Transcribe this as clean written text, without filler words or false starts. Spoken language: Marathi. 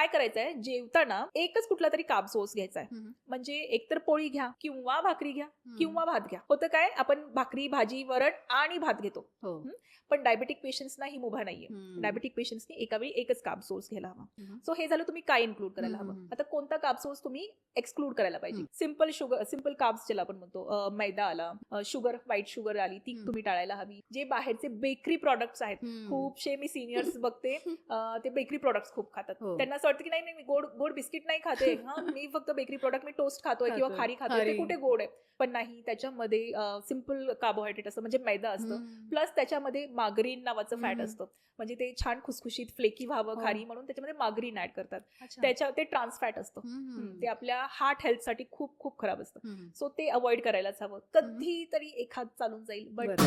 काय करायचंय, जेवताना एकच कुठला तरी कार्ब सोर्स घ्यायचा आहे. म्हणजे एकतर पोळी घ्या किंवा भाकरी घ्या किंवा भात घ्या. होतं काय, आपण भाकरी, भाजी, वरण आणि भात घेतो. पण डायबेटिक पेशंट्सना ही मुभा नाहीये. डायबेटिक पेशंट्सनी एका वेळी एकच कार्ब सोर्स घ्यायला हवा. सो हे झालं तुम्ही काय इन्क्लूड करायला हवं. आता कोणता कार्ब सोर्स तुम्ही एक्सक्लूड करायला पाहिजे. सिंपल शुगर, सिंपल कार्ब्स ज्याला आपण म्हणतो, मैदा आला, शुगर, व्हाईट शुगर आली, ती तुम्ही टाळायला हवी. जे बाहेरचे बेकरी प्रॉडक्ट्स आहेत, खूपशे मी सिनियर्स बघते ते बेकरी प्रॉडक्ट्स खूप खातात. त्यांना असं वाटतं की नाही, मी गोड गोड बिस्किट नाही खाते, मी फक्त बेकरी प्रॉडक्ट, मी टोस्ट खातोय किंवा खारी खातोय, ते कुठे गोड आहे. पण नाही, त्याच्यामध्ये सिंपल कार्बोहायड्रेट असतं, म्हणजे मैदा असतं, प्लस त्याच्यामध्ये मार्गरीन नावाचं फॅट असतं. म्हणजे ते छान खुसखुशीत फ्लेकी व्हावं खारी म्हणून त्याच्यामध्ये मार्गरीन ऍड करतात. ते ट्रान्स फॅट असतं, ते आपल्या हार्ट हेल्थसाठी खूप खूप खराब असतं. सो ते अवॉइड करायलाच हवं. कधीतरी एखाद चालून जाईल, बट